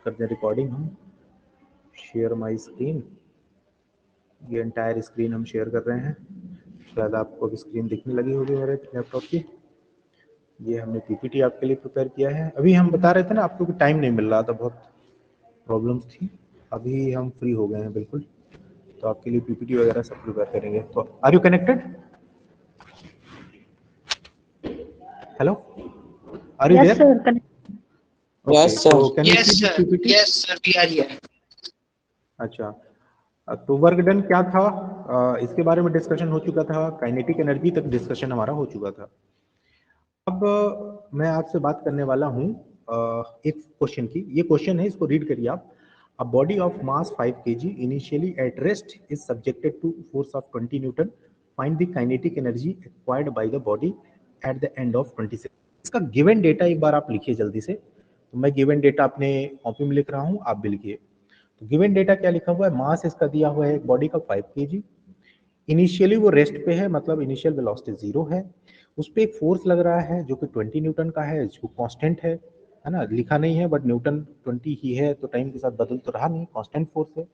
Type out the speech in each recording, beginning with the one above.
कर दें रिकॉर्डिंग हम। शेयर माय स्क्रीन, ये एंटायर स्क्रीन हम शेयर कर रहे हैं। शायद आपको अभी स्क्रीन दिखने लगी होगी मेरे लैपटॉप की। ये हमने पीपीटी आपके लिए प्रिपेयर किया है। अभी हम बता रहे थे ना आपको कि टाइम नहीं मिल रहा था, बहुत प्रॉब्लम्स थी। अभी हम फ्री हो गए हैं बिल्कुल, तो आपके लिए पीपीटी वगैरह सब प्रिपेयर करेंगे। तो are you connected? Hello, are you Yes, there? sir. Okay, Yes, sir. तो can you Yes, see this sir. PPT? Yes, sir. We are here. अच्छा, तो वर्क डन क्या था, इसके बारे में डिस्कशन हो चुका था। काइनेटिक एनर्जी तक डिस्कशन हमारा हो चुका था। अब मैं आपसे बात करने वाला हूँ एक क्वेश्चन की। ये क्वेश्चन है, इसको रीड करिए आप। A body of mass 5 kg initially at rest is subjected to force of 20 newton. Find the kinetic energy acquired by the body at the end of 20 second. इसका गिवन डेटा एक बार आप लिखिए जल्दी से। तो मैं गिवन डेटा अपने कॉपी में लिख रहा हूँ, आप भी लिखिए। तो गिवन डेटा क्या लिखा हुआ है, मास इसका दिया हुआ है बॉडी का 5 kg। इनिशियली वो रेस्ट पे है, मतलब इनिशियल वेलोसिटी 0 है। उस पर एक फोर्स लग रहा है जो कि 20 न्यूटन का है, जो कांस्टेंट है ना, लिखा नहीं है बट न्यूटन 20 ही है, तो टाइम के साथ बदल तो रहा नहीं, कांस्टेंट फोर्स है।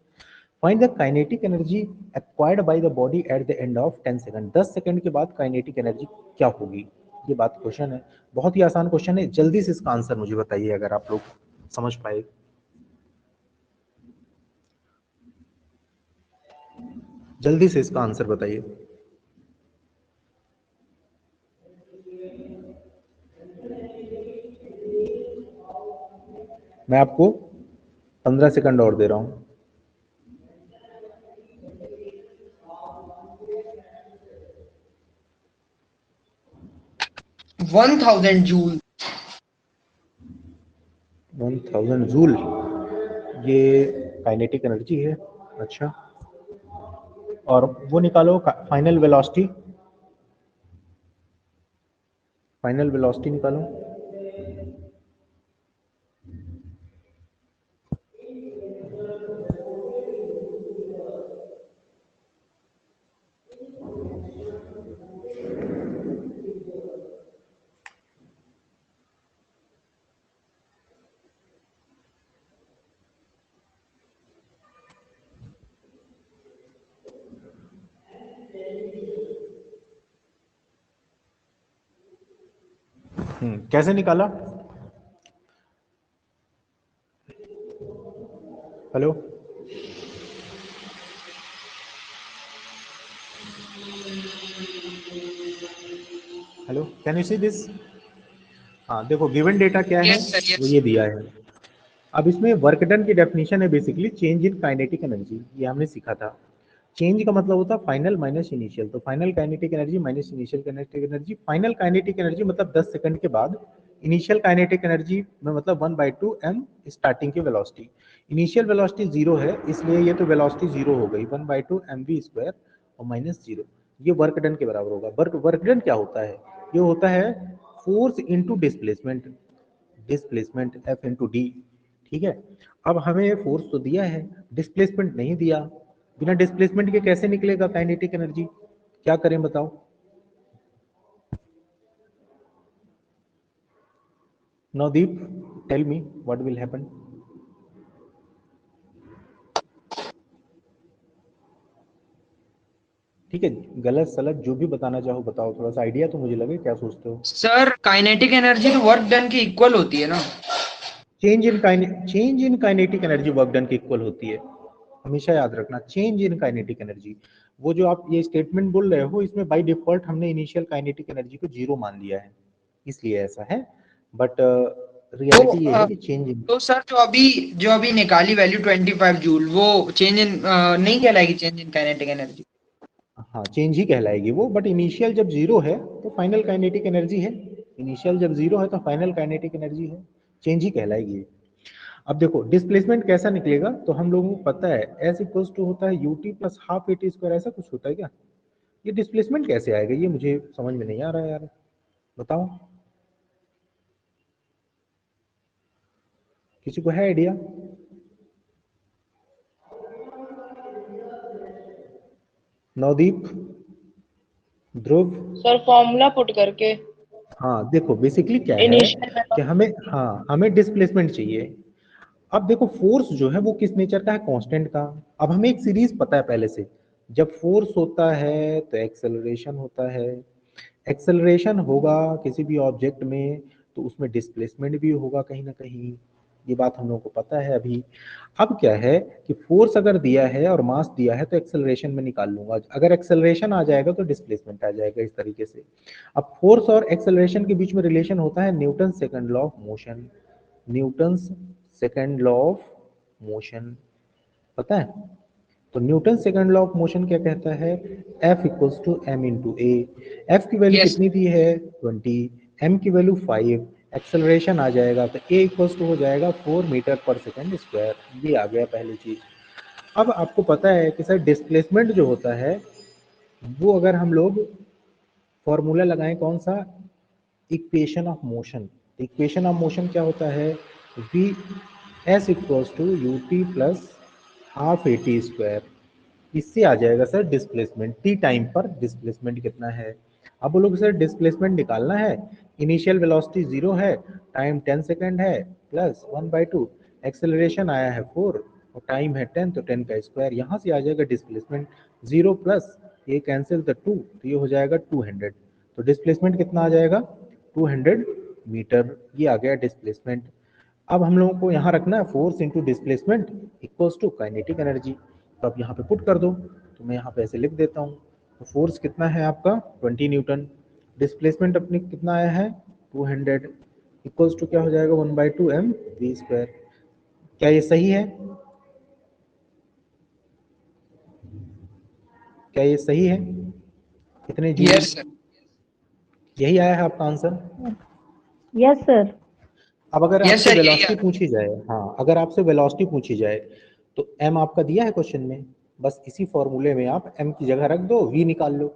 Find the kinetic energy acquired by the body at the end of 10 second. 10 second के बाद काइनेटिक एनर्जी क्या होगी, ये बात क्वेश्चन है। बहुत ही आसान क्वेश्चन है, जल्दी से इसका आंसर मुझे बताइए अगर आप लोग समझ पाए। जल्दी से इसका आंसर बताइए। मैं आपको 15 सेकंड और दे रहा हूं। 1000 joule. 1000 जूल, ये काइनेटिक एनर्जी है। अच्छा, और वो निकालो फाइनल वेलोसिटी। फाइनल वेलोसिटी निकालो। कैसे निकाला? Hello, hello, can you see this? हाँ देखो, गिवन डेटा क्या है, Yes, sir. वो Yes. ये दिया है। अब इसमें वर्क डन की डेफिनेशन है basically change in kinetic energy, ये हमने सीखा था। चेंज का मतलब होता है फाइनल माइनस इनिशियल, तो final kinetic energy minus initial kinetic energy. Final kinetic energy मतलब 10 सेकंड के बाद। इनिशियल काइनेटिक एनर्जी में मतलब 1/2 m स्टार्टिंग की वेलोसिटी। इनिशियल वेलोसिटी 0 है, इसलिए ये तो वेलोसिटी 0 हो गई, 1/2 mv स्क्वायर और माइनस 0। ये वर्क डन के बराबर होगा। वर्क डन क्या होता है, ये होता है force into displacement, displacement F into D. ठीक है, अब हमें फोर्स तो दिया है, डिस्प्लेसमेंट नहीं दिया। बिना डिस्प्लेसमेंट के कैसे निकलेगा काइनेटिक एनर्जी, क्या करें बताओ? Navdeep, tell me what will happen. ठीक है, गलत सलत जो भी बताना चाहो बताओ, थोड़ा सा आइडिया तो मुझे लगे, क्या सोचते हो? सर काइनेटिक एनर्जी तो वर्क डन के इक्वल होती है ना? Change in kinetic energy work done के इक्वल होती है, हमेशा याद रखना। चेंज इन काइनेटिक एनर्जी, वो जो आप ये स्टेटमेंट बोल रहे हो, इसमें बाय डिफॉल्ट हमने इनिशियल काइनेटिक एनर्जी को 0 मान लिया है, इसलिए ऐसा है। बट तो रियलिटी ये है कि चेंज इन, तो सर जो अभी निकाली वैल्यू 25 जूल, वो चेंज इन नहीं कहलाएगी चेंज इन काइनेटिक एनर्जी? हाँ चेंज ही कहलाएगी वो, बट इनिशियल जब 0 है तो फाइनल काइनेटिक एनर्जी है। इनिशियल जब 0 है तो फाइनल काइनेटिक एनर्जी है, चेंज ही कहलाएगी ये। अब देखो डिस्प्लेसमेंट कैसा निकलेगा, तो हम लोगों को पता है एस इक्वल्स टू होता है UT plus half a t square, ऐसा कुछ होता है क्या? ये डिस्प्लेसमेंट कैसे आएगा, ये मुझे समझ में नहीं आ रहा है यार, बताओ किसी को है आइडिया? नवदीप, ध्रुव। सर फॉर्मूला पुट करके हाँ देखो बेसिकली क्या है इनिशियल कि हमें, हाँ हमें डिस्प्लेसमेंट चाहिए। अब देखो फोर्स जो है वो किस नेचर का है, कांस्टेंट का। अब हमें एक सीरीज पता है पहले से, जब फोर्स होता है तो एक्सेलरेशन होता है, एक्सेलरेशन होगा किसी भी ऑब्जेक्ट में तो उसमें डिस्प्लेसमेंट भी होगा कहीं ना कहीं, ये बात हम लोगों को पता है अभी। अब क्या है कि फोर्स अगर दिया है और मास दिया है तो एक्सेलरेशन में निकाल लूंगा, अगर एक्सेलरेशन आ जाएगा तो डिस्प्लेसमेंट आ जाएगा, इस तरीके से। अब फोर्स और एक्सेलरेशन के बीच में रिलेशन होता है Newton second law of motion, Newton second law of motion, पता है? तो Newton second law of motion क्या कहता है, F equals to m into a. F की वैल्यू यस कितनी दी है 20, एम की वैल्यू 5, एक्सेलरेशन आ जाएगा तो ए इक्वल्स टू हो जाएगा 4 मीटर पर सेकंड स्क्वायर, ये आ गया पहली चीज। अब आपको पता है कि सर डिस्प्लेसमेंट जो होता है वो अगर हम लोग फॉर्मूला लगाएं कौन सा, equation of motion. Equation of motion क्या होता है, v s equals to u t plus half a t square, इससे आ जाएगा सर डिस्प्लेसमेंट, टी टाइम पर डिस्प्लेसमेंट कितना है। अब बोलोगे सर डिस्प्लेसमेंट निकालना है, इनिशियल वेलोसिटी 0 है, टाइम 10 सेकंड है, प्लस 1/2, एक्सेलरेशन आया है 4 और टाइम है 10, तो 10 का स्क्वायर, यहाँ से आ जाएगा डिस्प्लेसमेंट 0 प्लस ये कैंसिल द 2, तो ये हो जाएगा 200, तो डिस्प्लेसमेंट कितना आ जाएगा 200 मीटर, ये आ गया डिस्प्लेसमेंट। अब हम लोगों को यहाँ रखना है force into displacement equals to kinetic energy, तो अब यहाँ पे पुट कर दो, तो मैं यहाँ पे ऐसे लिख देता हूँ। तो फोर्स कितना है आपका 20 न्यूटन, डिस्प्लेसमेंट अपने कितना आया है 200, इक्वल्स टू क्या हो जाएगा 1/2 एम वी स्क्वायर। क्या ये सही है, क्या ये सही है, कितने जूल, यस सर यही आया है आपका आंसर? Yes sir. अब अगर यस आपसे सर यही वेलोसिटी पूछी जाए, हाँ अगर आपसे वेलोसिटी पूछी जाए तो m आपका दिया है क्वेश्चन में, बस इसी फॉर्मूले में आप m की जगह रख दो, v निकाल लो,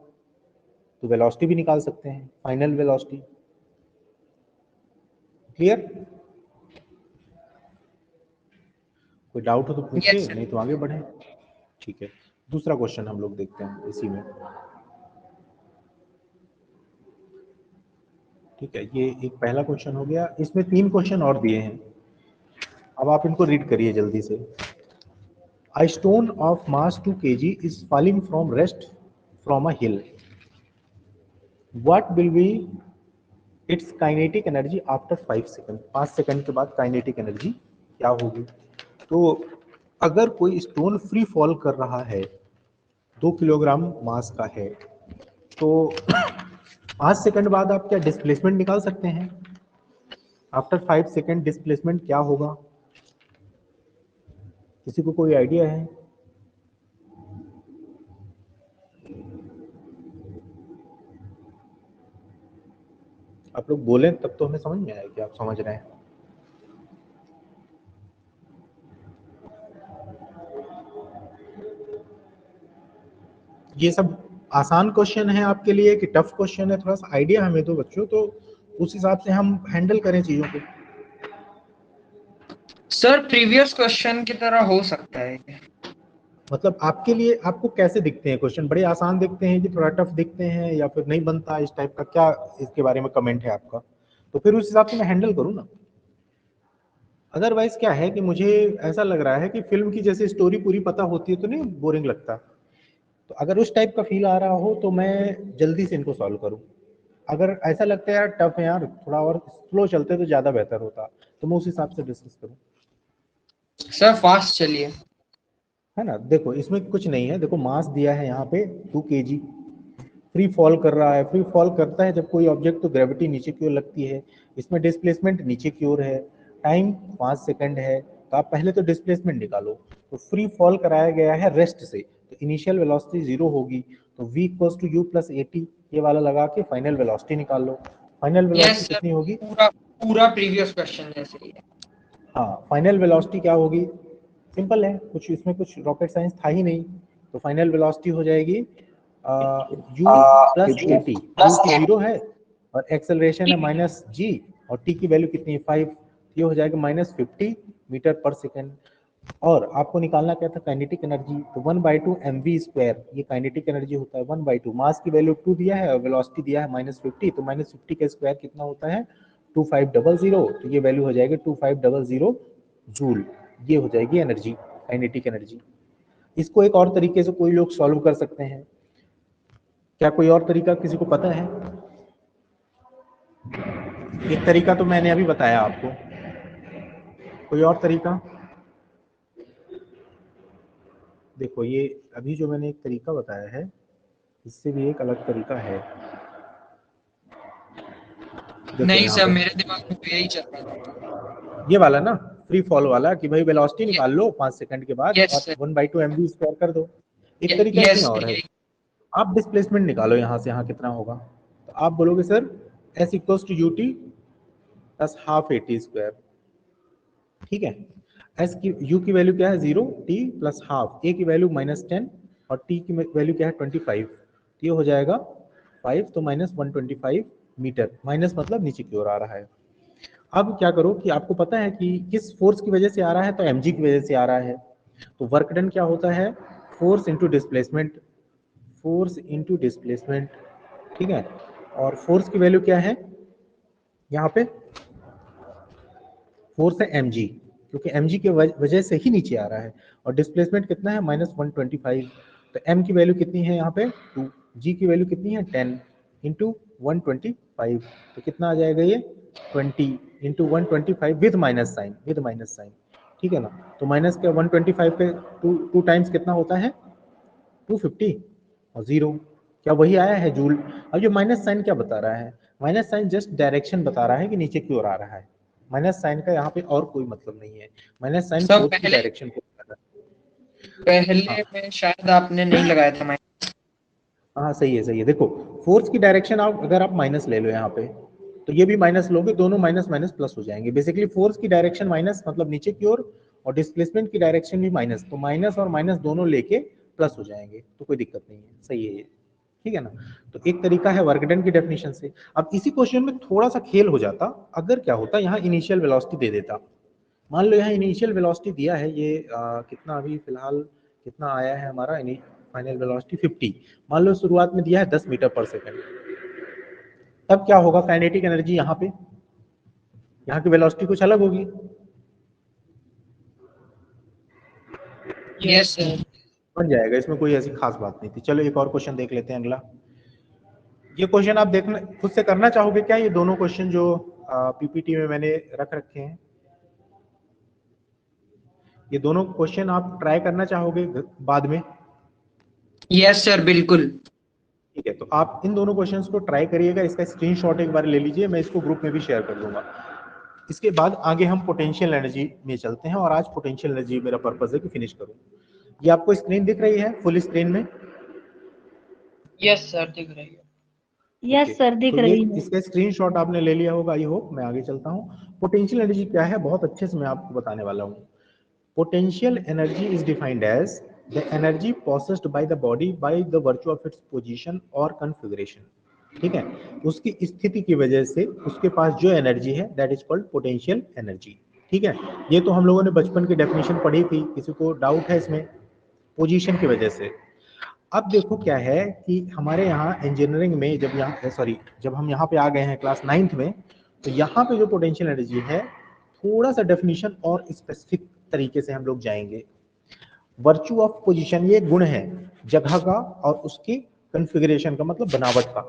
तो वेलोसिटी भी निकाल सकते हैं, फाइनल वेलोसिटी। क्लियर? कोई डाउट हो तो पूछिए, यस सर। नहीं तो आगे बढ़े। ठीक है, दूसरा क्वेश्चन हम लोग देखते हैं इसी में। ठीक है, ये एक पहला क्वेश्चन हो गया, इसमें 3 क्वेश्चन और दिए हैं, अब आप इनको रीड करिए जल्दी से। A stone of mass 2 kg is falling from rest from a hill. What will be its kinetic energy after 5 second? 5 second के बाद काइनेटिक एनर्जी क्या होगी? तो अगर कोई स्टोन फ्री फॉल कर रहा है, 2 किलोग्राम मास का है, तो 5 सेकंड बाद आप क्या डिस्प्लेसमेंट निकाल सकते हैं? आफ्टर 5 सेकंड डिस्प्लेसमेंट क्या होगा? किसी को कोई आइडिया है? आप लोग बोलें तब तो हमें समझ में आए कि आप समझ रहे हैं। ये सब आसान क्वेश्चन है आपके लिए कि टफ क्वेश्चन है? थोड़ा सा आइडिया हमें दो बच्चों, तो उस हिसाब से हम हैंडल करें चीजों को। सर प्रीवियस क्वेश्चन की तरह हो सकता है। मतलब आपके लिए आपको कैसे दिखते हैं क्वेश्चन, बड़े आसान दिखते हैं कि थोड़ा टफ दिखते हैं, या फिर नहीं बनता इस टाइप का, क्या इसके बारे में कमेंट है आपका? तो फिर उस हिसाब से मैं हैंडल करूँ ना। अदरवाइज क्या है कि मुझे ऐसा लग रहा है कि फिल्म की जैसे स्टोरी पूरी पता होती है तो नहीं बोरिंग लगता, तो अगर उस टाइप का फील आ रहा हो तो मैं जल्दी से इनको सॉल्व करूं। अगर ऐसा लगता है यार टफ है यार, थोड़ा और स्लो चलते तो ज्यादा बेहतर होता, तो मैं उस हिसाब से डिस्कस करूं। सर फास्ट चलिए। है ना, देखो इसमें कुछ नहीं है, देखो मास दिया है यहाँ पे 2 kg, फ्री फॉल कर रहा है, फ्री फॉल करता है जब कोई ऑब्जेक्ट तो ग्रेविटी नीचे की ओर लगती है, इसमें डिस्प्लेसमेंट नीचे की ओर है, टाइम 5 सेकंड है, तो आप पहले तो डिस्प्लेसमेंट निकालो। तो फ्री फॉल कराया गया है रेस्ट से, तो इनिशियल वेलोसिटी 0 होगी, तो v equals to u plus a t, ये वाला लगा के फाइनल वेलोसिटी निकाल लो। फाइनल यस वेलोसिटी सर, कितनी होगी? पूरा पूरा प्रीवियस क्वेश्चन जैसे ही है। हाँ, फाइनल वेलोसिटी क्या होगी? सिंपल है, कुछ इसमें कुछ रॉकेट साइंस था ही नहीं, तो फाइनल वेलोसिटी हो जाएगी u plus a T, you की 0 है और एक्सेलरेशन है माइनस जी, और टी की वैल्यू कितनी है 5, ये हो जाएगा -50 मीटर पर सेकेंड। और आपको निकालना क्या था काइनेटिक एनर्जी, तो 1/2 mv स्क्वायर, ये काइनेटिक एनर्जी होता है 1/2, मास की वैल्यू 2 दिया है और वेलोसिटी दिया है -50, तो -50 का स्क्वायर कितना होता है 2500, तो ये वैल्यू हो जाएगी 2500 जूल। ये हो जाएगी एनर्जी, काइनेटिक एनर्जी। इसको एक और तरीके से कोई लोग सॉल्व कर सकते हैं, क्या कोई और तरीका किसी को पता है? एक तरीका तो मैंने अभी बताया आपको, कोई और तरीका? देखो ये अभी जो मैंने एक तरीका बताया है, इससे भी एक अलग तरीका है। नहीं सर, मेरे दिमाग में तो यही चल रहा था, ये वाला ना, फ्री फॉल वाला, कि भाई वेलोसिटी निकाल लो 5 सेकंड के बाद यस और सर, 1/2 mv स्क्वायर कर दो। एक तरीका यस इसमें सर, और है, यही। आप डिस्प्लेसमेंट निकालो यहाँ से, यहाँ कितना होगा, तो आप बोलोगे sir s equals to ut plus half at square, ठीक है। s की u की वैल्यू क्या है 0, t प्लस हाफ, a की वैल्यू -10 और t की वैल्यू क्या है 25, तो ये हो जाएगा 5, तो -125 मीटर, माइनस मतलब नीचे की ओर आ रहा है। अब क्या करो कि आपको पता है कि किस फोर्स की वजह से आ रहा है, तो mg की वजह से आ रहा है, तो वर्क डन क्या होता है, force into displacement, force into displacement, ठीक है। और फोर्स की वैल्यू क्या है यहाँ पे, फोर्स है mg, क्योंकि mg की वजह से ही नीचे आ रहा है, और डिस्प्लेसमेंट कितना है -125, तो m की वैल्यू कितनी है यहाँ पे 2, g की वैल्यू कितनी है 10 इंटू 125, तो कितना आ जाएगा ये 20 into 125 with minus sign, with minus sign, ठीक है ना। तो माइनस के 125 पे टू टाइम्स कितना होता है 250 और 0, क्या वही आया है जूल। अब ये माइनस साइन क्या बता रहा है, माइनस साइन जस्ट डायरेक्शन बता रहा है कि नीचे की ओर आ रहा है, माइनस साइन का यहाँ पे और कोई मतलब नहीं है, माइनस साइन सर फोर्स की डायरेक्शन को बता रहा है। पहले में शायद आपने नहीं लगाया था मैं। हाँ सही है सही है, देखो फोर्स की डायरेक्शन आप अगर आप माइनस ले लो यहाँ पे, तो ये भी माइनस लोगे, दोनों माइनस माइनस प्लस हो जाएंगे। बेसिकली फोर्स की डायरेक्शन माइनस मतलब नीचे की ओर, और डिस्प्लेसमेंट की डायरेक्शन भी माइनस, तो माइनस और माइनस दोनों लेके प्लस हो जाएंगे, तो कोई दिक्कत नहीं है, सही है ये, ठीक है ना। तो एक तरीका है वर्क डन की डेफिनेशन से। अब इसी क्वेश्चन में थोड़ा सा खेल हो जाता, अगर क्या होता यहाँ इनिशियल वेलोसिटी दे देता, मान लो यहाँ इनिशियल वेलोसिटी दिया है ये कितना अभी फिलहाल कितना आया है हमारा फाइनल वेलोसिटी 50, मान लो शुरुआत में दिया है 10 मीटर पर सेकंड, तब क्या होगा काइनेटिक एनर्जी यहाँ पे, यहाँ की वेलोसिटी कुछ अलग होगी, यस सर। बन जाएगा, इसमें कोई ऐसी खास बात नहीं थी। चलो एक और क्वेश्चन देख लेते हैं अगला। ये क्वेश्चन आप देखना खुद से करना चाहोगे क्या, ये दोनों क्वेश्चन जो पीपीटी में मैंने रख रखे हैं, ये दोनों क्वेश्चन आप ट्राई करना चाहोगे बाद में? यस सर, बिल्कुल। ठीक है, तो आप इन दोनों क्वेश्चंस को ट्राई करिएगा, इसका स्क्रीनशॉट एक बार ले लीजिए, मैं इसको ग्रुप में भी शेयर कर दूंगा। इसके बाद आगे हम पोटेंशियल एनर्जी में चलते हैं, और आज पोटेंशियल एनर्जी मेरा पर्पस है कि फिनिश करूं। ये आपको स्क्रीन दिख रही है फुल स्क्रीन में? यस सर, दिख रही है। यस सर, दिख तो ये रही है। इसका स्क्रीनशॉट आपने ले लिया होगा, आई होप। मैं आगे चलता हूँ। पोटेंशियल एनर्जी क्या है बहुत अच्छे से मैं आपको बताने वाला हूँ। Potential energy is defined as the energy possessed by the body by the virtue of its position और कॉन्फ़िगरेशन, ठीक है। उसकी स्थिति की वजह से उसके पास जो एनर्जी है that is called potential energy, ठीक है। ये तो हम लोगों ने बचपन की डेफिनेशन पढ़ी थी, किसी को डाउट है इसमें? पोजीशन की वजह से। अब देखो क्या है कि हमारे यहाँ इंजीनियरिंग में जब हम यहाँ पे आ गए हैं क्लास 9th में, तो यहाँ पे जो पोटेंशियल एनर्जी है थोड़ा सा डेफिनेशन और स्पेसिफिक तरीके से हम लोग जाएंगे। वर्च्यू ऑफ पोजीशन ये गुण है जगह का और उसकी कॉन्फ़िगरेशन का, मतलब बनावट का।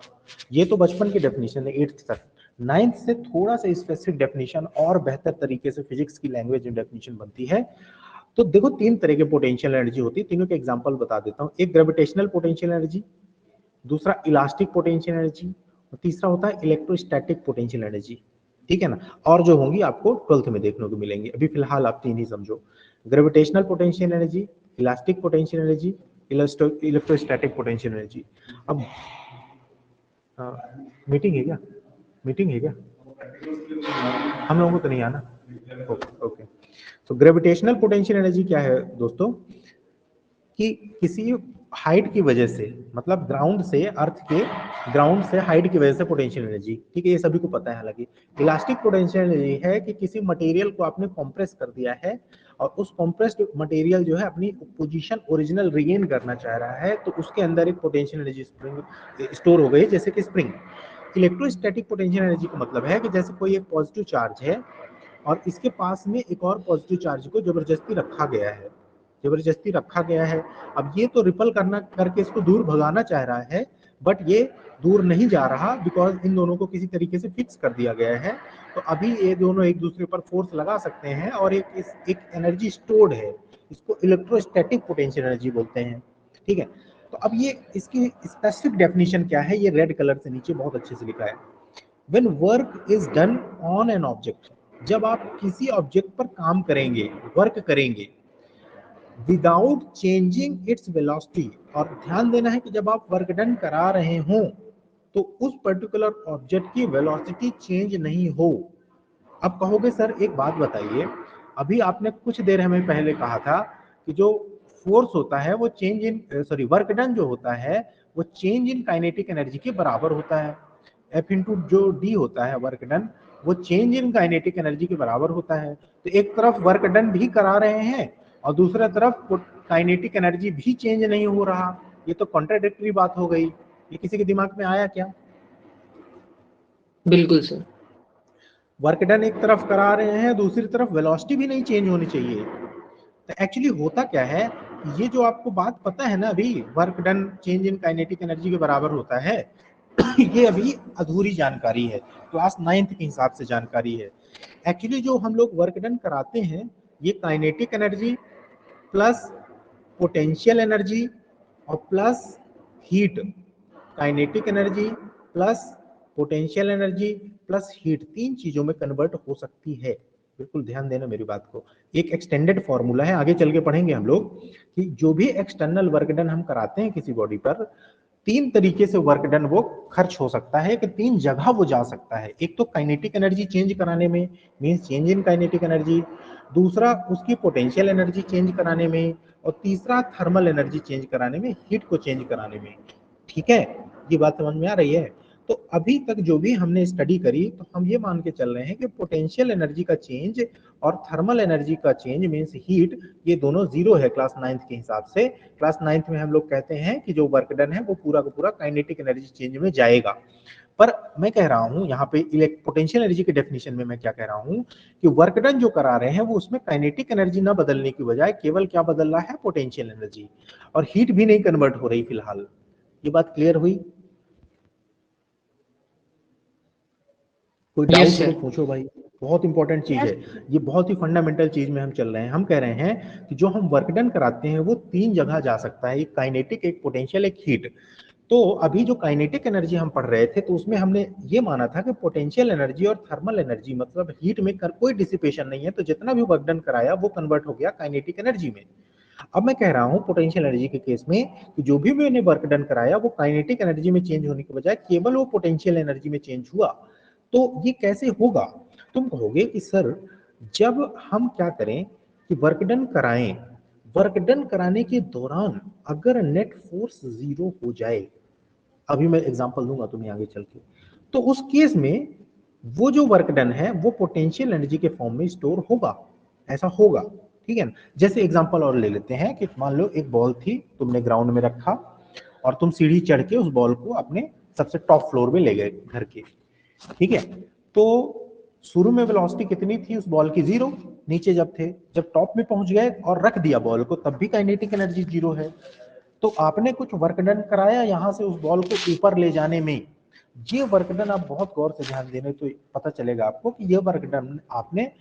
ये तो बचपन की डेफिनेशन है 8th तक। 9th से थोड़ा सा स्पेसिफिक डेफिनेशन और बेहतर तरीके से फिजिक्स की लैंग्वेज में डेफिनेशन बनती है। तो देखो 3 तरह के पोटेंशियल एनर्जी होती है, तीनों के एग्जांपल बता देता हूँ। एक ग्रेविटेशनल पोटेंशियल एनर्जी, दूसरा इलास्टिक पोटेंशियल एनर्जी, और तीसरा होता है इलेक्ट्रोस्टैटिक पोटेंशियल एनर्जी, ठीक है ना। और जो होंगी आपको 12th में देखने को मिलेंगी, अभी फिलहाल आप 3 ही समझो। Gravitational potential energy, elastic potential energy, electrostatic potential energy. अब मीटिंग है क्या, मीटिंग है क्या? हम लोगों को तो नहीं आना। ओके। तो ग्रेविटेशनल पोटेंशियल एनर्जी क्या है दोस्तों, कि किसी हाइट की वजह से, मतलब ग्राउंड से, अर्थ के ग्राउंड से हाइट की वजह से पोटेंशियल एनर्जी, ठीक है, ये सभी को पता है। हालांकि इलास्टिक पोटेंशियल एनर्जी है कि किसी मटेरियल को आपने कंप्रेस कर दिया है और उस कंप्रेस्ड मटेरियल जो है अपनी पोजीशन ओरिजिनल रिगेन करना चाह रहा है, तो उसके अंदर एक पोटेंशियल एनर्जी स्टोर हो गई, जैसे कि स्प्रिंग। इलेक्ट्रोस्टैटिक पोटेंशियल एनर्जी का मतलब है कि जैसे कोई एक पॉजिटिव चार्ज है और इसके पास में एक और पॉजिटिव चार्ज को जबरदस्ती रखा गया है, जबरदस्ती रखा गया है। अब ये तो रिपल करना करके इसको दूर भगाना चाह रहा है, बट ये दूर नहीं जा रहा बिकॉज इन दोनों को किसी तरीके से फिक्स कर दिया गया है। तो अभी ये दोनों एक दूसरे पर फोर्स लगा सकते हैं और एक एनर्जी स्टोर्ड है, इसको इलेक्ट्रोस्टैटिक पोटेंशियल एनर्जी बोलते हैं, ठीक है। तो अब ये इसकी स्पेसिफिक डेफिनेशन क्या है, ये रेड कलर से नीचे बहुत अच्छे से लिखा है। When work is done on an object, जब आप किसी ऑब्जेक्ट पर काम करेंगे, वर्क करेंगे, विदाउट चेंजिंग इट्स वेलोसिटी, और ध्यान देना है कि जब आप वर्क डन करा रहे हो तो उस पर्टिकुलर ऑब्जेक्ट की वेलोसिटी चेंज नहीं हो। अब कहोगे सर एक बात बताइए, अभी आपने कुछ देर हमें पहले कहा था कि जो फोर्स होता है वो चेंज इन वर्क डन जो होता है वो चेंज इन काइनेटिक एनर्जी के बराबर होता है। F इंटू जो डी होता है वर्क डन, वो चेंज इन काइनेटिक एनर्जी के बराबर होता है। तो एक तरफ वर्क डन भी करा रहे हैं और दूसरा तरफ काइनेटिक एनर्जी भी चेंज नहीं हो रहा, ये तो कॉन्ट्राडिक्टरी बात हो गई। ये किसी के दिमाग में आया क्या? बिल्कुल सर। वर्क डन एक तरफ करा रहे हैं, दूसरी तरफ वेलोसिटी भी नहीं चेंज होनी चाहिए। तो एक्चुअली होता क्या है, ये जो आपको बात पता है ना अभी, work done change in kinetic energy के बराबर होता है, ये अभी अधूरी जानकारी है, क्लास 9th के हिसाब से जानकारी है। एक्चुअली जो हम लोग वर्क डन कराते हैं ये kinetic energy plus potential energy और plus heat, kinetic energy plus potential energy plus heat, तीन चीजों में कन्वर्ट हो सकती है। बिल्कुल ध्यान देना मेरी बात को, एक एक्सटेंडेड फॉर्मूला है, आगे चल के पढ़ेंगे हम लोग कि जो भी एक्सटर्नल वर्क डन हम कराते हैं किसी बॉडी पर, तीन तरीके से वर्क डन वो खर्च हो सकता है, कि तीन जगह वो जा सकता है। एक तो काइनेटिक एनर्जी चेंज कराने में, means change in kinetic energy, दूसरा उसकी पोटेंशियल एनर्जी चेंज कराने में, और तीसरा थर्मल एनर्जी चेंज कराने में, हीट को चेंज कराने में। ठीक है, ये बात समझ में आ रही है? तो अभी तक जो भी हमने स्टडी करी तो हम ये मान के चल रहे हैं कि पोटेंशियल एनर्जी का चेंज और थर्मल एनर्जी का चेंज मींस हीट, ये दोनों जीरो है क्लास 9th के हिसाब से। क्लास 9th में हम लोग कहते हैं कि जो वर्क डन है वो पूरा का पूरा काइनेटिक एनर्जी चेंज में जाएगा। पर मैं कह रहा हूं यहाँ पे पोटेंशियल एनर्जी के डेफिनेशन में मैं क्या कह रहा हूं कि वर्क डन जो करा रहे हैं वो उसमें काइनेटिक एनर्जी ना बदलने की बजाय केवल क्या बदल रहा है, पोटेंशियल एनर्जी, और हीट भी नहीं कन्वर्ट हो रही फिलहाल। ये बात क्लियर हुई? कोई डाउट तो पूछो भाई, बहुत इंपॉर्टेंट चीज है ये, बहुत ही फंडामेंटल चीज में हम चल रहे हैं। हम कह रहे हैं कि जो हम वर्क डन कराते हैं वो तीन जगह जा सकता है, एक काइनेटिक, एक पोटेंशियल, एक हीट। तो अभी जो काइनेटिक एनर्जी हम पढ़ रहे थे तो उसमें हमने ये माना था कि पोटेंशियल एनर्जी और थर्मल एनर्जी मतलब हीट में कोई डिसिपेशन नहीं है, तो जितना भी वर्क डन कराया वो कन्वर्ट हो गया काइनेटिक एनर्जी में। अब मैं कह रहा हूं पोटेंशियल एनर्जी के केस में कि जो भी मैंने वर्क डन कराया वो काइनेटिक एनर्जी में चेंज होने के बजाय केवल वो पोटेंशियल एनर्जी में चेंज हुआ। तो ये कैसे होगा? तुम कहोगे कि सर जब हम क्या करें कि वर्क डन कराएं, वर्क डन कराने के दौरान अगर नेट फोर्स जीरो हो जाए, अभी मैं एग्जांपल दूंगा तुम्हें आगे चल के, तो उस केस में वो जो वर्क डन है वो पोटेंशियल एनर्जी के फॉर्म में स्टोर होगा, ऐसा होगा। ठीक है ना? जैसे एग्जांपल और ले लेते हैं कि मान लो एक बॉल थी, तुमने ग्राउंड में रखा और तुम सीढ़ी चढ़ के उस बॉल को अपने सबसे टॉप फ्लोर में ले गए घर के। ठीक है, तो शुरू में वेलोसिटी कितनी थी उस बॉल की? जीरो। नीचे जब थे, जब टॉप में पहुंच गए और रख दिया बॉल को, तब भी काइनेटिक एनर्जी जीरो है। तो आपने कुछ वर्क डन कराया यहां से उस बॉल को ऊपर ले जाने में, ये वर्क डन आप बहुत गौर से ध्यान देने तो पता चलेगा आपको कि ये वर्क डन आपने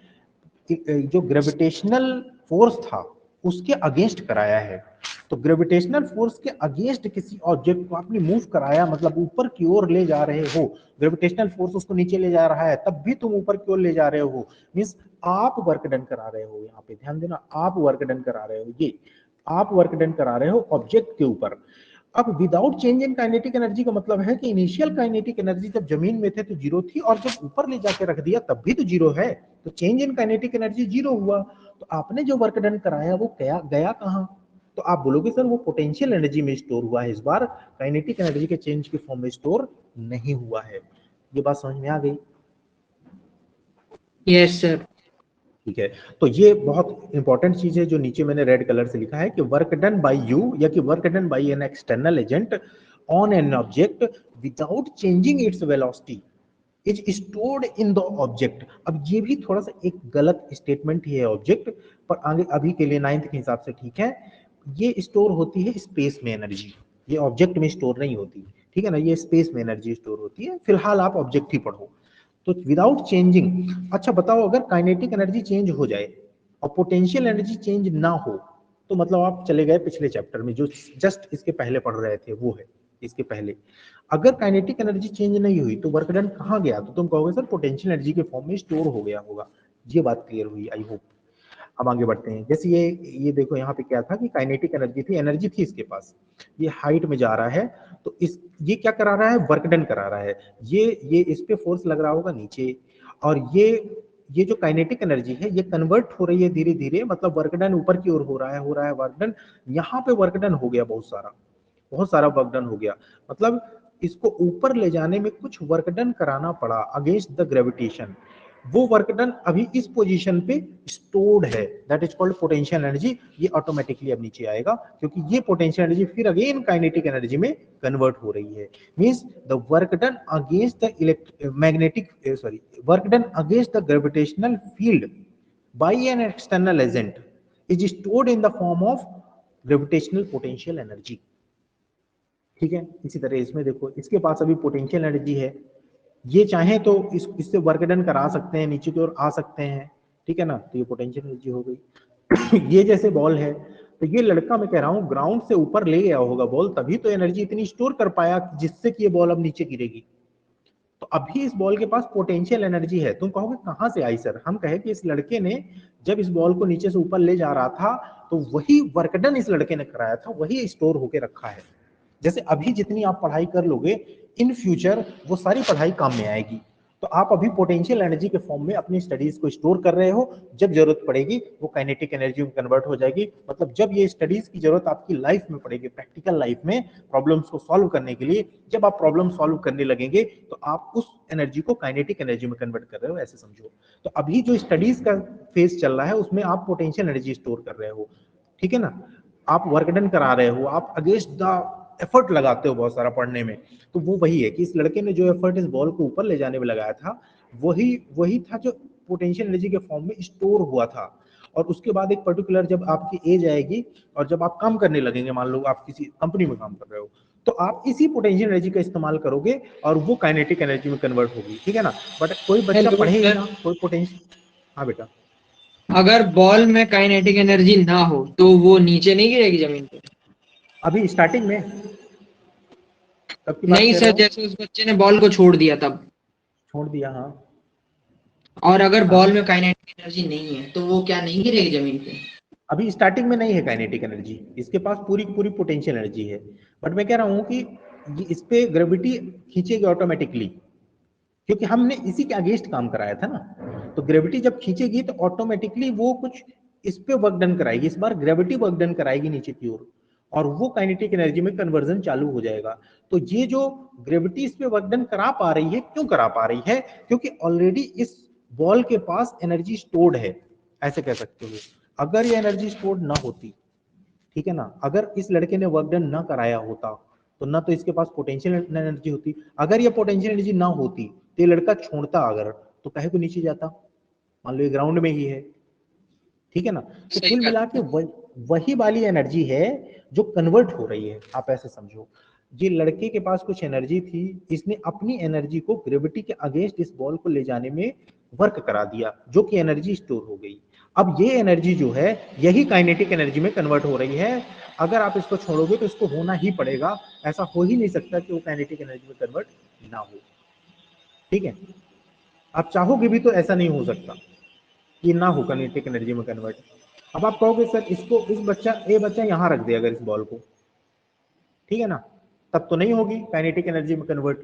जो ग्रेविटेशनल फोर्स था उसके अगेंस्ट कराया है। तो ग्रेविटेशनल फोर्स के अगेंस्ट किसी ऑब्जेक्ट को आपने मूव कराया, मतलब ऊपर की ओर ले जा रहे हो, ग्रेविटेशनल फोर्स उसको नीचे ले जा रहा है तब भी तुम ऊपर की ओर ले जा रहे हो, मींस आप वर्क डन करा रहे हो। यहाँ पे ध्यान देना, आप वर्क डन करा रहे हो, ये आप वर्क डन करा रहे हो ऑब्जेक्ट के ऊपर। अब without change in kinetic energy का मतलब है कि इनिशियल काइनेटिक एनर्जी जब जमीन में थे तो जीरो थी, और जब ऊपर ले जाके रख दिया तब भी तो जीरो है, तो change in kinetic energy zero हुआ। तो आपने जो वर्क डन कराया वो गया कहां? तो आप बोलोगे सर वो पोटेंशियल एनर्जी में स्टोर हुआ है, इस बार काइनेटिक एनर्जी के चेंज के फॉर्म में स्टोर नहीं हुआ है। ये बात समझ में आ गई? Yes sir. ठीक है, तो ये बहुत इंपॉर्टेंट चीज है जो नीचे मैंने रेड कलर से लिखा है कि वर्क डन बाय यू या कि work done by an external agent on an object without changing its velocity is stored in the object. अब ये भी थोड़ा सा एक गलत स्टेटमेंट ही है ऑब्जेक्ट, पर आगे अभी के लिए 9th के हिसाब से ठीक है। ये स्टोर होती है स्पेस में एनर्जी, ये ऑब्जेक्ट में स्टोर नहीं होती, ठीक है ना, ये स्पेस में एनर्जी स्टोर होती है। फिलहाल आप ऑब्जेक्ट ही पढ़ो। तो विदाउट चेंजिंग, अच्छा बताओ अगर काइनेटिक एनर्जी चेंज हो जाए और पोटेंशियल एनर्जी चेंज ना हो, तो मतलब आप चले गए पिछले चैप्टर में जो जस्ट इसके पहले पढ़ रहे थे, वो है इसके पहले। अगर काइनेटिक एनर्जी चेंज नहीं हुई तो वर्क डन कहाँ गया, तो तुम कहोगे सर पोटेंशियल एनर्जी के फॉर्म में स्टोर हो गया होगा। ये बात क्लियर हुई आई होप। अब आगे बढ़ते हैं। जैसे ये देखो यहाँ पे क्या था कि काइनेटिक एनर्जी थी इसके पास, ये हाइट में जा रहा है, तो इस ये क्या करा रहा है, वर्क डन करा रहा है। ये इस पे फोर्स लग रहा होगा नीचे, और ये जो काइनेटिक एनर्जी है ये कन्वर्ट हो रही है धीरे धीरे, मतलब वर्क डन ऊपर की ओर हो रहा है वर्क डन। यहाँ पे वर्क डन हो गया बहुत सारा वर्क डन हो गया, मतलब इसको ऊपर ले जाने में कुछ वर्क डन कराना पड़ा अगेंस्ट द ग्रेविटेशन। वो वर्क डन अभी इस पोजीशन पे स्टोर्ड है, that is called potential energy. ये ऑटोमेटिकली अब नीचे आएगा क्योंकि ये पोटेंशियल एनर्जी फिर अगेन काइनेटिक एनर्जी में कन्वर्ट हो रही है। Means the work done against the work done against the gravitational field by an external agent is stored in the form of gravitational potential energy. ठीक है, इसी तरह इसमें देखो इसके पास अभी पोटेंशियल एनर्जी है, ये चाहे तो इससे वर्क डन करा सकते हैं, नीचे की ओर आ सकते हैं, ठीक है ना, तो ये पोटेंशियल एनर्जी हो गई। ये जैसे बॉल है, तो ये लड़का मैं कह रहा हूँ ग्राउंड से ऊपर ले गया होगा बॉल, तभी तो एनर्जी इतनी स्टोर कर पाया जिससे कि ये बॉल अब नीचे गिरेगी। तो अभी इस बॉल के पास पोटेंशियल एनर्जी है। तुम कहोगे कहां से आई सर, हम कहे कि इस लड़के ने जब इस बॉल को नीचे से ऊपर ले जा रहा था तो वही वर्क डन इस लड़के ने कराया था, वही स्टोर होके रखा है। जैसे अभी जितनी आप पढ़ाई कर लोगे इन फ्यूचर वो सारी पढ़ाई काम में आएगी। तो आप अभी पोटेंशियल एनर्जी के फॉर्म में अपनी स्टडीज को स्टोर कर रहे हो, जब जरूरत पड़ेगी वो काइनेटिक एनर्जी में कन्वर्ट हो जाएगी। मतलब जब ये स्टडीज की जरूरत आपकी लाइफ में पड़ेगी, प्रैक्टिकल लाइफ में प्रॉब्लम्स को सॉल्व करने के लिए, जब आप प्रॉब्लम सॉल्व करने लगेंगे तो आप उस एनर्जी को काइनेटिक एनर्जी में कन्वर्ट कर रहे हो, ऐसे समझो। तो अभी जो स्टडीज का फेज चल रहा है उसमें आप पोटेंशियल एनर्जी स्टोर कर रहे हो, ठीक है ना, आप वर्क डन करा रहे हो, आप अगेंस्ट द एफर्ट लगाते हो बहुत सारा पढ़ने में। तो वो वही है कि इस लड़के ने जो एफर्ट इस बॉल को ऊपर ले जाने में लगाया था वही था जो पोटेंशियल एनर्जी के फॉर्म में स्टोर हुआ था। और उसके बाद एक पर्टिकुलर जब आपकी एज आएगी और जब आप काम करने लगेंगे, मान लो आप किसी कंपनी में काम कर रहे हो, तो आप इसी पोटेंशियल एनर्जी का इस्तेमाल करोगे और वो काइनेटिक एनर्जी में कन्वर्ट होगी, ठीक है ना। बट कोई बच्चा पढ़े ही ना, कोई पोटेंशियल। हाँ बेटा, अगर बॉल में काइनेटिक एनर्जी ना हो तो वो नीचे नहीं गिरेगी जमीन पे? अभी स्टार्टिंग में तब की बात नहीं कर सर, रहे हो? जैसे उस बच्चे ने बॉल को छोड़ दिया तब। छोड़ दिया, हाँ। और अगर हाँ, बॉल में काइनेटिक एनर्जी नहीं है तो वो क्या नहीं गिरेगी जमीन पे? अभी स्टार्टिंग में नहीं है काइनेटिक एनर्जी, इसके पास पूरी पूरी पोटेंशियल एनर्जी है। बट मैं कह रहा हूं कि इस पे ग्रेविटी खींचेगी ऑटोमेटिकली, क्योंकि हमने इसी के अगेंस्ट काम कराया था ना। तो ग्रेविटी जब खींचेगी तो ऑटोमेटिकली वो कुछ इस पे वर्क डन कराएगी, इस बार ग्रेविटी वर्क डन कराएगी नीचे की ओर, और वो काइनेटिक एनर्जी में कन्वर्जन चालू हो जाएगा। तो ये जो ग्रेविटी इस पे वर्क डन करा पा रही है, क्यों करा पा रही है, क्योंकि ऑलरेडी इस बॉल के पास एनर्जी स्टोर्ड है, ऐसे कह सकते हो। अगर ये एनर्जी स्टोर्ड ना होती, ठीक है ना, अगर इस लड़के ने वर्क डन ना कराया होता तो ना तो इसके पास पोटेंशियल एनर्जी होती। अगर ये पोटेंशियल एनर्जी ना होती तो ये लड़का छोड़ता अगर, तो कहे को नीचे जाता, मान लो ये ग्राउंड में ही है, ठीक है ना। तो सही कुल कहा। मिला के वही वाली एनर्जी है जो कन्वर्ट हो रही है, आप ऐसे समझो। ये लड़के के पास कुछ एनर्जी थी, इसने अपनी एनर्जी को ग्रेविटी के अगेंस्ट इस बॉल को ले जाने में वर्क करा दिया, जो कि एनर्जी स्टोर हो गई। अब ये एनर्जी जो है यही काइनेटिक एनर्जी में कन्वर्ट हो रही है। अगर आप इसको छोड़ोगे तो इसको होना ही पड़ेगा, ऐसा हो ही नहीं सकता कि वो काइनेटिक एनर्जी में कन्वर्ट ना हो, ठीक है। आप चाहोगे भी तो ऐसा नहीं हो सकता कि ना हो काइनेटिक एनर्जी में कन्वर्ट। अब आप कहोगे सर इसको इस बच्चा यहाँ रख दे अगर इस बॉल को, ठीक है ना, तब तो नहीं होगी काइनेटिक एनर्जी में कन्वर्ट,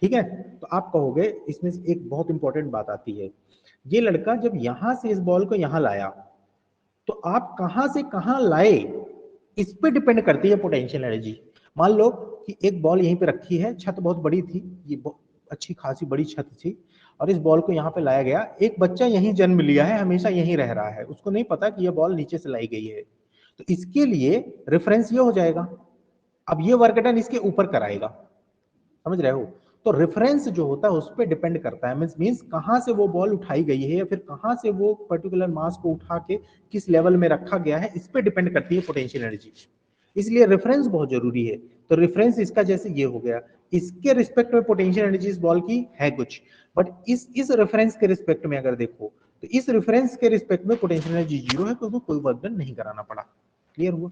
ठीक है। तो आप कहोगे इसमें से एक बहुत इंपॉर्टेंट बात आती है, ये लड़का जब यहां से इस बॉल को यहां लाया तो आप कहां से कहां लाए इस पे डिपेंड करती है पोटेंशियल एनर्जी। मान लो कि एक बॉल यहीं पे रखी है, छत बहुत बड़ी थी, ये अच्छी खासी बड़ी छत थी, और इस बॉल को यहाँ पे लाया गया। एक बच्चा यहीं जन्म लिया है, हमेशा यहीं रह रहा है, उसको नहीं पता कि ये बॉल नीचे से लाई गई है, तो इसके लिए रेफरेंस ये हो जाएगा। अब ये वर्क डन इसके ऊपर कराएगा, समझ रहे हो। तो रेफरेंस जो होता है उस पर डिपेंड करता है, मीन्स कहाँ से वो बॉल उठाई गई है या फिर कहाँ से वो पर्टिकुलर मास को उठा के किस लेवल में रखा गया है, इस पे डिपेंड करती है पोटेंशियल एनर्जी। इसलिए रेफरेंस बहुत जरूरी है। तो रेफरेंस इसका जैसे ये हो गया, इसके रिस्पेक्ट में पोटेंशियल एनर्जी इस बॉल की है कुछ, बट इस रेफरेंस के रिस्पेक्ट में अगर देखो तो इस रेफरेंस के रिस्पेक्ट में पोटेंशियल एनर्जी जीरो है, क्योंकि कोई वर्क डन नहीं कराना पड़ा। क्लियर हुआ?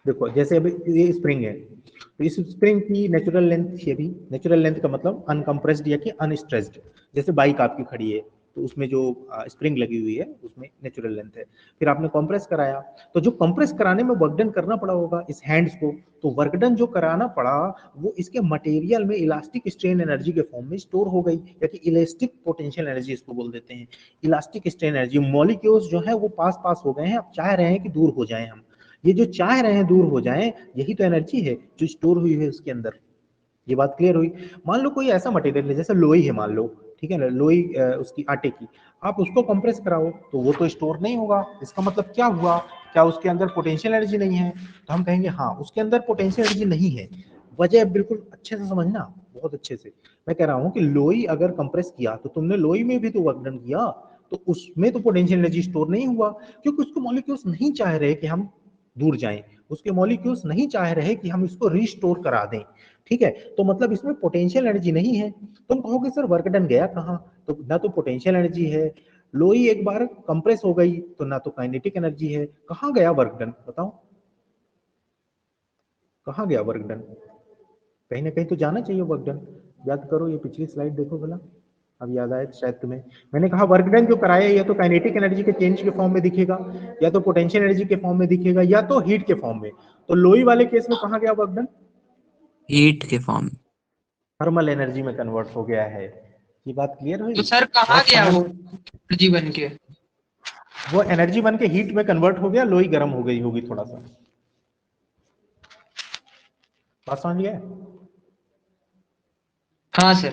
देखो जैसे अभी ये स्प्रिंग है, तो इस स्प्रिंग की नेचुरल लेंथ थी, अभी नेचुरल लेंथ का मतलब अनकंप्रेस्ड या कि अनस्ट्रेस्ड। जैसे बाइक आपकी खड़ी है तो उसमें जो स्प्रिंग लगी हुई है उसमें नेचुरल लेंथ है, फिर आपने कंप्रेस कराया, तो जो कंप्रेस कराने में वर्क डन करना पड़ा होगा इस हैंड्स को, तो वर्क डन जो कराना पड़ा वो इसके मटेरियल में इलास्टिक स्ट्रेन एनर्जी के फॉर्म में स्टोर हो गई, या कि इलास्टिक पोटेंशियल एनर्जी इसको बोल देते हैं। इलास्टिक स्ट्रेन एनर्जी, मॉलिक्यूल्स जो है वो पास पास हो गए हैं, अब चाह रहे हैं कि दूर हो जाएं हम, ये जो चाह रहे हैं दूर हो जाएं, यही तो एनर्जी है जो स्टोर हुई है उसके अंदर। ये बात क्लियर हुई? मान लो कोई ऐसा मटेरियल है जैसे लोई है, मान लो, ठीक है ना, लोई उसकी आटे की, आप उसको कंप्रेस कराओ तो वो तो स्टोर नहीं होगा। इसका मतलब क्या हुआ? क्या उसके अंदर पोटेंशियल एनर्जी नहीं है? तो हम कहेंगे हाँ, उसके अंदर पोटेंशियल एनर्जी नहीं है। वजह बिल्कुल अच्छे से समझना, बहुत अच्छे से। मैं कह रहा हूँ कि लोई अगर कंप्रेस किया तो तुमने लोई में भी तो वर्क डन किया, तो उसमें तो पोटेंशियल एनर्जी स्टोर नहीं हुआ, क्योंकि उसको मॉलिक्यूल्स नहीं चाह रहे कि हम दूर जाएं, उसके मॉलिक्यूल्स नहीं चाह रहे कि हम इसको रिस्टोर करा दें। ठीक है, तो मतलब इसमें पोटेंशियल एनर्जी नहीं है। तुम कहोगे सर वर्क डन गया कहाँ? तो ना तो पोटेंशियल एनर्जी है, लोई एक बार कंप्रेस हो गई तो ना तो काइनेटिक एनर्जी है, कहाँ गया वर्क डन? बताओ कहाँ गया वर्क डन? कहीं ना कहीं तो जाना चाहिए वर्क डन। याद करो, ये पिछली स्लाइड देखो भला, अब याद आया शायद तुम्हें। मैंने कहा वर्क डन जो कराया या तो काइनेटिक एनर्जी के चेंज के फॉर्म में दिखेगा, या तो पोटेंशियल एनर्जी के फॉर्म में दिखेगा, या तो हीट के फॉर्म में। तो लोई वाले केस में कहाँ गया वर्क डन? हीट के फॉर्म। थर्मल एनर्जी में कन्वर्ट हो गया है। ये बात क्लियर हुई? तो सर कहाँ बहुत गया समझ, वो एनर्जी बन के? वो एनर्जी बन के हीट में कन्वर्ट हो गया, लोई गर्म हो गई होगी थोड़ा सा। बात समझ गए? हाँ सर।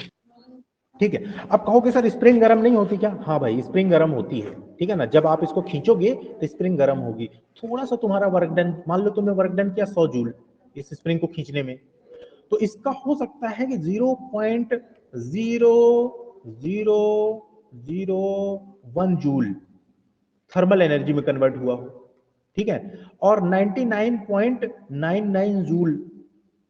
ठीक है। अब कहोगे सर स्प्रिंग गर्म नहीं होती क्या? हाँ भाई, स्प्रिंग गर्म होती है, ठीक है ना। जब आप इसको खींचोगे तो स्प्रिंग गर्म होगी। थोड़ा सा तुम्हारा वर्क डन, मान लो तुमने वर्क डन किया 100 जूल इस स्प्रिंग को खींचने में, तो इसका हो सकता है कि 0.0001 जूल थर्मल एनर्जी में कन्वर्ट हुआ हो, ठीक है। और 99.99 जूल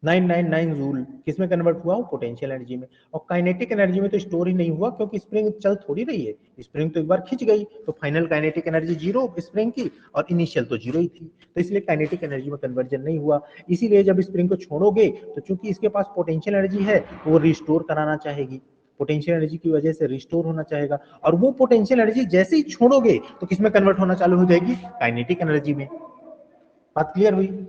999 जूल किस में कन्वर्ट हुआ हो? पोटेंशियल एनर्जी में। और काइनेटिक एनर्जी में तो स्टोर ही नहीं हुआ, क्योंकि स्प्रिंग चल थोड़ी रही है, स्प्रिंग तो एक बार खिंच गई, तो final kinetic energy zero spring की, और इनिशियल तो जीरो ही थी, तो इसलिए काइनेटिक एनर्जी में कन्वर्जन नहीं हुआ। इसीलिए जब स्प्रिंग को छोड़ोगे तो चूंकि इसके पास पोटेंशियल एनर्जी है, वो रिस्टोर कराना चाहेगी, पोटेंशियल एनर्जी की वजह से रिस्टोर होना चाहेगा, और वो पोटेंशियल एनर्जी जैसे ही छोड़ोगे तो किसमें कन्वर्ट होना चालू हो जाएगी? काइनेटिक एनर्जी में। बात क्लियर हुई?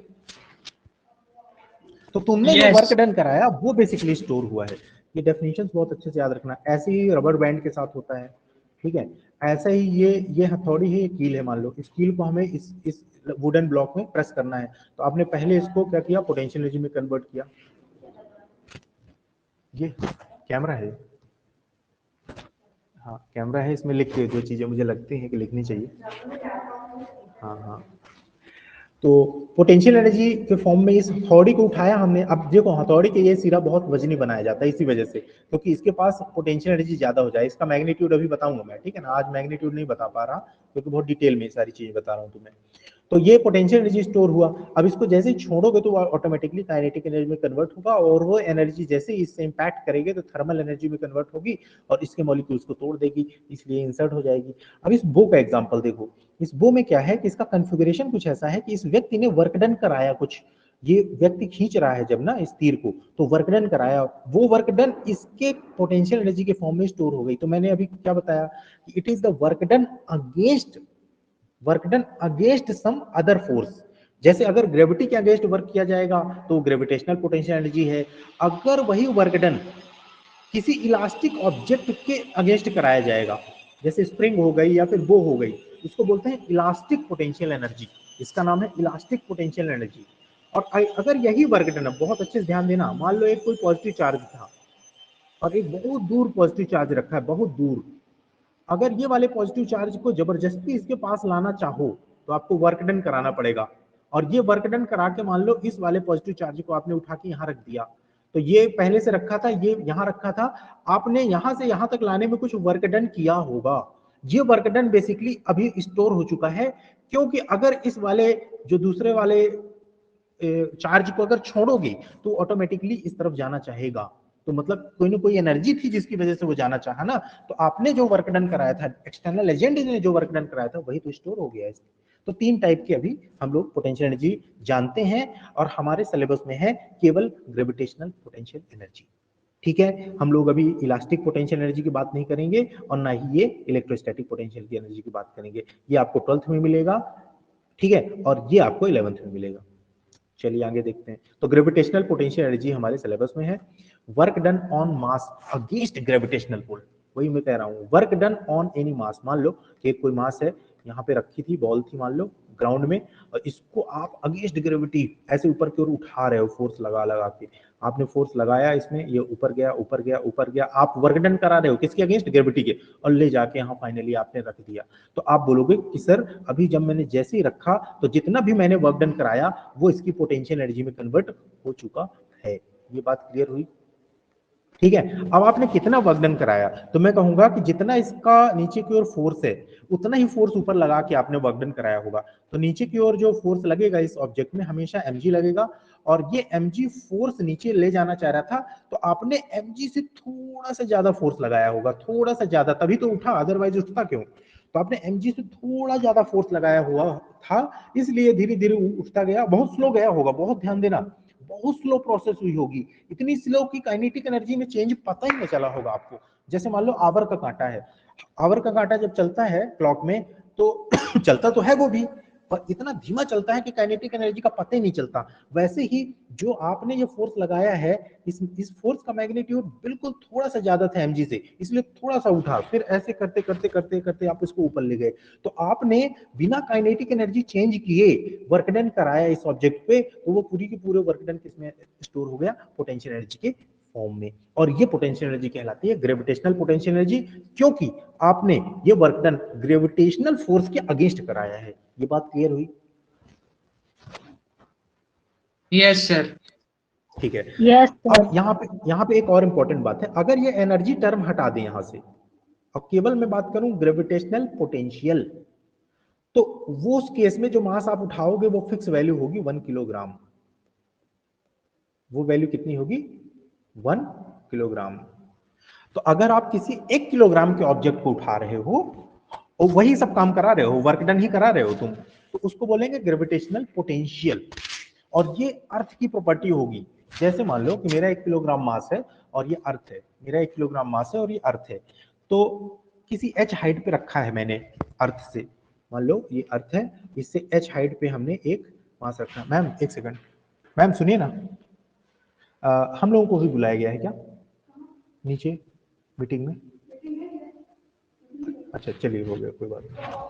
तो तुमने जो वर्क डन कराया वो बेसिकली स्टोर हुआ है। ये डेफिनेशंस बहुत अच्छे से याद रखना। ऐसे ही रबर बैंड के साथ होता है, ठीक है। ऐसे ही ये हथौड़ी है, ये कील है, मान लो इस कील को हमें इस वुडन ब्लॉक में प्रेस करना है, तो आपने पहले इसको क्या किया? पोटेंशियल एनर्जी में कन्वर्ट किया। ये कैमरा है, हाँ कैमरा है, इसमें लिख के जो चीजें मुझे लगती हैं कि लिखनी चाहिए। हाँ हाँ, तो पोटेंशियल एनर्जी के फॉर्म में इस हथौड़ी को उठाया हमने। अब देखो हथौड़ी के ये सिरा बहुत वजनी बनाया जाता है इसी वजह से, क्योंकि इसके पास पोटेंशियल एनर्जी ज्यादा हो जाए। इसका मैग्नीट्यूड अभी बताऊंगा मैं, ठीक है ना, आज मैग्नीट्यूड नहीं बता पा रहा क्योंकि बहुत डिटेल में सारी चीजें बता रहा हूँ तुम्हें। तो ये पोटेंशियल एनर्जी स्टोर हुआ। अब इसको जैसे ही छोड़ोगे तो ऑटोमेटिकली काइनेटिक एनर्जी में कन्वर्ट होगा, और वो एनर्जी जैसे ही इससे इंपैक्ट करेगी तो थर्मल एनर्जी में कन्वर्ट होगी और इसके मॉलिक्यूल्स को तोड़ देगी, इसलिए इंसर्ट हो जाएगी। अब इस बो का एग्जांपल देखो। इस बो में क्या है कि इसका कॉन्फ़िगरेशन कुछ ऐसा है कि इस व्यक्ति ने वर्क डन कराया कुछ, ये व्यक्ति खींच रहा है जब ना इस तीर को, तो वर्क डन कराया, वो वर्क डन इसके पोटेंशियल एनर्जी के फॉर्म में स्टोर हो गई। तो मैंने अभी क्या बताया कि it is the work done against some other force. जैसे अगर ग्रेविटी के अगेंस्ट वर्क किया जाएगा तो ग्रेविटेशनल पोटेंशियल एनर्जी है। अगर वही वर्क डन किसी इलास्टिक ऑब्जेक्ट के अगेंस्ट कराया जाएगा, जैसे स्प्रिंग हो गई या फिर बो हो गई, इसको बोलते हैं इलास्टिक पोटेंशियल एनर्जी। इसका नाम है इलास्टिक पोटेंशियल एनर्जी। और अगर यही वर्क डन, बहुत अच्छे से ध्यान देना, मान लो एक कोई पॉजिटिव चार्ज था और एक बहुत दूर पॉजिटिव चार्ज रखा है, बहुत दूर, अगर ये वाले पॉजिटिव चार्ज को जबरदस्ती इसके पास लाना चाहो तो आपको वर्क डन कराना पड़ेगा। और ये वर्क डन करा के मान लो इस वाले पॉजिटिव चार्ज को आपने उठा के यहाँ रख दिया, तो ये पहले से रखा था, ये यहाँ रखा था, आपने यहाँ से यहाँ तक लाने में कुछ वर्क डन किया होगा। ये वर्क डन बेसिकली अभी स्टोर हो चुका है, क्योंकि अगर इस वाले जो दूसरे वाले चार्ज को अगर छोड़ोगे तो ऑटोमेटिकली इस तरफ जाना चाहेगा। तो मतलब कोई ना कोई एनर्जी थी जिसकी वजह से वो जाना चाहा ना, तो आपने जो वर्क डन कराया था, एक्सटर्नल एजेंट ने जो वर्क डन कराया था, वही तो स्टोर हो गया है। तो 3 टाइप की अभी हम लोग पोटेंशियल एनर्जी जानते हैं, और हमारे सिलेबस में है केवल ग्रेविटेशनल पोटेंशियल एनर्जी। ठीक है, हम लोग अभी इलास्टिक पोटेंशियल एनर्जी की बात नहीं करेंगे, और ना ही ये इलेक्ट्रोस्टैटिक पोटेंशियल की एनर्जी की बात करेंगे। ये आपको 12th में मिलेगा, ठीक है, और ये आपको 11th में मिलेगा। चलिए आगे देखते हैं। तो ग्रेविटेशनल पोटेंशियल एनर्जी हमारे सिलेबस में है। Work done on mass against gravitational pull, वही मैं कह रहा हूं, work done on any mass. मान लो कि कोई मास है, यहाँ पे रखी थी, बॉल थी मान लो ग्राउंड में, और इसको आप अगेंस्ट ग्रेविटी ऐसे ऊपर की ओर उठा रहे हो, फोर्स लगा लगा के आपने फोर्स लगाया इसमें, ये ऊपर गया ऊपर गया ऊपर गया, आप वर्क डन करा रहे हो किसके अगेंस्ट, ग्रेविटी के, और ले जाके यहाँ फाइनली आपने रख दिया। तो आप बोलोगे कि सर अभी जब मैंने जैसे ही रखा तो जितना भी मैंने वर्क डन कराया वो इसकी पोटेंशियल एनर्जी में कन्वर्ट हो चुका है। ये बात क्लियर हुई? ठीक है, अब आपने कितना वर्क डन कराया, तो मैं कहूंगा कि जितना इसका नीचे की ओर फोर्स है उतना ही फोर्स ऊपर लगा के आपने वर्क डन कराया होगा। तो नीचे की ओर जो फोर्स लगेगा इस ऑब्जेक्ट में हमेशा mg लगेगा, और ये mg फोर्स नीचे ले जाना चाह रहा था, तो आपने mg से थोड़ा सा ज्यादा फोर्स लगाया होगा, थोड़ा सा ज्यादा, तभी तो उठा, अदरवाइज उठता क्यों? तो आपने mg से थोड़ा ज्यादा फोर्स लगाया हुआ था, इसलिए धीरे धीरे उठता गया। बहुत स्लो गया होगा, बहुत ध्यान देना, बहुत स्लो प्रोसेस हुई होगी, इतनी स्लो कि काइनेटिक एनर्जी में चेंज पता ही नहीं चला होगा आपको। जैसे मान लो आवर का कांटा है, आवर का कांटा जब चलता है क्लॉक में तो चलता तो है वो भी, पर इतना धीमा चलता है कि काइनेटिक एनर्जी का पता ही नहीं चलता। वैसे ही जो आपने ये फोर्स लगाया है, इस फोर्स का मैग्नीट्यूड बिल्कुल थोड़ा सा ज्यादा था mg से, इसलिए थोड़ा सा उठा, फिर ऐसे करते करते करते करते आप इसको ऊपर ले गए। तो आपने बिना काइनेटिक एनर्जी चेंज किए वर्क डन कराया इस ऑब्जेक्ट पे, तो वो पूरी की पूरे वर्क डन किसमें स्टोर हो गया, पोटेंशियल एनर्जी के फॉर्म में। और ये पोटेंशियल एनर्जी कहलाती है ग्रेविटेशनल पोटेंशियल एनर्जी, क्योंकि आपने ये वर्क डन ग्रेविटेशनल फोर्स के अगेंस्ट कराया है। ये बात क्लियर हुई? Yes sir. ठीक है। यस अब यहाँ पे एक और इंपॉर्टेंट बात है, अगर ये एनर्जी टर्म हटा दें यहां से और केवल मैं बात करूं ग्रेविटेशनल पोटेंशियल, तो वो उस केस में जो मास आप उठाओगे वो फिक्स वैल्यू होगी 1 किलोग्राम। वो वैल्यू कितनी होगी? 1 किलोग्राम। तो अगर आप किसी 1 किलोग्राम के ऑब्जेक्ट को उठा रहे हो और वही सब काम करा रहे हो, वर्क डन ही करा रहे हो तुम, तो उसको बोलेंगे ग्रेविटेशनल पोटेंशियल। और ये अर्थ की प्रॉपर्टी होगी। जैसे मान लो कि मेरा 1 किलोग्राम मास है और ये अर्थ है, मेरा 1 किलोग्राम मास है और ये अर्थ है, तो किसी h हाइट पे रखा है मैंने अर्थ से, मान लो ये अर्थ है, इससे h हाइट पे हमने एक मास रखा। मैम एक सेकंड, मैम सुनिए ना, हम लोगों को भी बुलाया गया है क्या नीचे मीटिंग में? अच्छा चलिए हो गया, कोई बात नहीं।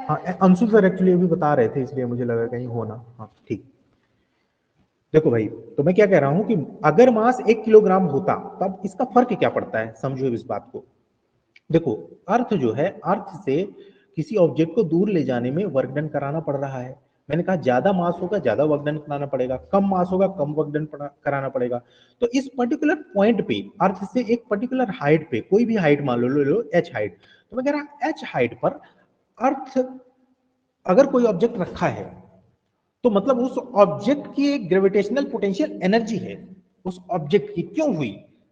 हाँ अंशु सर एक्चुअली अभी बता रहे थे, इसलिए मुझे लगा कहीं होना। हाँ ठीक। देखो भाई, तो मैं क्या कह रहा हूं कि अगर मास 1 किलोग्राम होता तब इसका फर्क क्या पड़ता है, समझो इस बात को। देखो अर्थ जो है, अर्थ से किसी ऑब्जेक्ट को दूर ले जाने में वर्क डन कराना पड़ रहा है। मैंने कहा ज्यादा मास होगा ज्यादा वर्क डन कराना पड़ेगा, कम मास होगा कम वर्क डन कराना पड़ेगा। तो इस पर्टिकुलर पॉइंट पे अर्थ से एक पर्टिकुलर हाइट पे, कोई भी हाइट मान लो, ले लो h हाइट, तो मैं कह रहा h हाइट पर अर्थ अगर कोई ऑब्जेक्ट रखा है तो मतलब उस ऑब्जेक्ट की एक ग्रेविटेशनल पोटेंशियल एनर्जी है उस ऑब्जेक्ट की। क्यों हुई?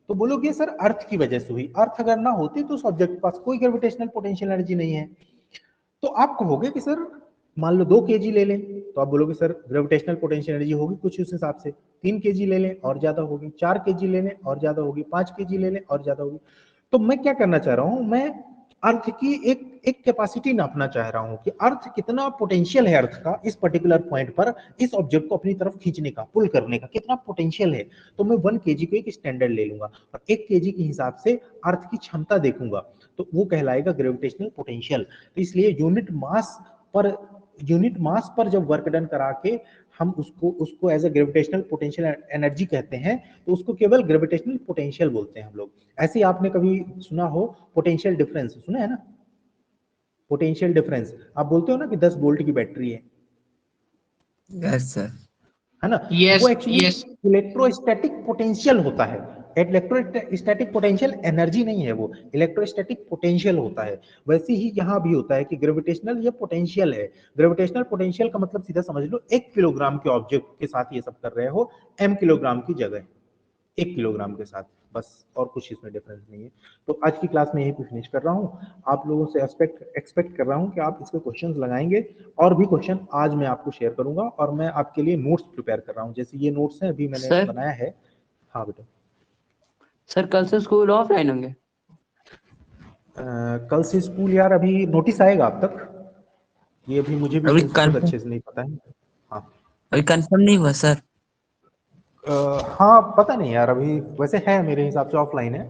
तो बोलोगे सर अर्थ की वजह से हुई। अर्थ अगर ना होती तो उस ऑब्जेक्ट के पास कोई ग्रेविटेशनल पोटेंशियल एनर्जी नहीं है। तो आप कहोगे कि सर मान लो 2 kg ले लें, तो आप बोलोगे सर ग्रेविटेशनल पोटेंशियल एनर्जी होगी कुछ उस हिसाब से, 3 kg ले लें और ज्यादा होगी, 4 kg ले लें और ज्यादा होगी, 5 kg ले लें और ज्यादा होगी। तो मैं क्या करना चाह रहा हूं, मैं अर्थ की एक कैपेसिटी नापना चाह रहा हूं कि अर्थ कितना पोटेंशियल है, अर्थ का इस पर्टिकुलर पॉइंट पर इस ऑब्जेक्ट को अपनी तरफ खींचने का, पुल करने का कितना पोटेंशियल है। तो मैं 1 kg को एक स्टैंडर्ड ले लूंगा और 1 kg के हिसाब से अर्थ की क्षमता देखूंगा, तो वो कहलाएगा ग्रेविटेशनल पोटेंशियल। तो इसलिए यूनिट मास पर जब वर्क डन करा के हम उसको as a gravitational potential energy कहते हैं, तो उसको केवल ग्रेविटेशनल पोटेंशियल बोलते हैं हम लोग। ऐसे ही आपने कभी सुना हो पोटेंशियल डिफरेंस, सुना है ना? पोटेंशियल डिफरेंस आप बोलते हो ना कि 10 वोल्ट की बैटरी है, यस सर। है ना। Yes, वो एक्चुअली yes. इलेक्ट्रोस्टैटिक पोटेंशियल होता है, इलेक्ट्रोस्टैटिक पोटेंशियल एनर्जी नहीं है, वो इलेक्ट्रोस्टैटिक पोटेंशियल होता है। वैसे ही यहाँ भी होता है कि ग्रेविटेशनल ये पोटेंशियल है। ग्रेविटेशनल पोटेंशियल का मतलब सीधा समझ लो 1 किलोग्राम के ऑब्जेक्ट के साथ ये सब कर रहे हो m किलोग्राम की जगह 1 किलोग्राम के साथ, बस और कुछ इसमें डिफरेंस नहीं है। तो आज की क्लास में यहीं पे फिनिश कर रहा हूँ। आप लोगों से एक्सपेक्ट कर रहा हूँ कि आप इसके क्वेश्चंस लगाएंगे, और भी क्वेश्चन आज मैं आपको शेयर करूंगा, और मैं आपके लिए नोट्स प्रिपेयर कर रहा हूँ। जैसे ये नोट्स हैं अभी मैंने सर? बनाया है। हाँ बेटा। सर कल से स्कूल ऑफलाइन होंगे? कल से स्कूल यार अभी नोटिस आएगा आप तक, ये अभी मुझे भी अभी खुद कंफर्म अच्छे से नहीं पता है। हाँ अभी कंफर्म नहीं हुआ सर? हाँ पता नहीं यार, अभी वैसे है मेरे हिसाब से ऑफलाइन है,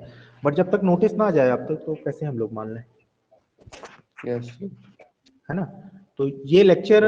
बट जब तक नोटिस ना आ जाए अब तक तो कैसे हम लोग मान लें, यस। है ना। तो ये लेक्चर